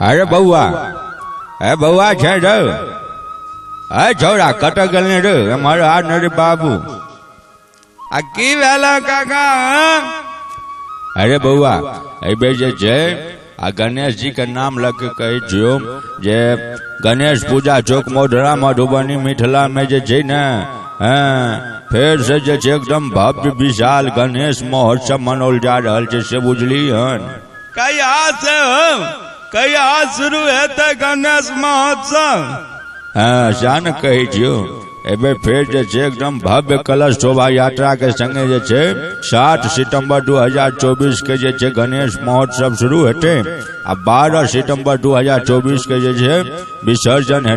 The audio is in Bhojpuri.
अरे बउआ ए बउआ छे रे ए छोरा कटक ने रे मारो आ ने रे बाबू आ की वेला काका अरे बउआ ए बे जे छे आ गणेश जी के नाम लग के कही जो जे गणेश पूजा चौक मोढरा मधुबनी मिथिला में जे छे ने फिर से जे छे एकदम भव्य विशाल गणेश महोत्सव मनाल जा रहल छे से बुझली हन कहिया शुरू हेतै गणेश महोत्सव शान कही छियो एबे फिर जे छे एकदम भव्य कलश शोभा यात्रा के संगे जे छे 7 सितंबर 2024 के जे छे गणेश महोत्सव शुरू हेतै आ 12 सितंबर 2024 के जे छे विसर्जन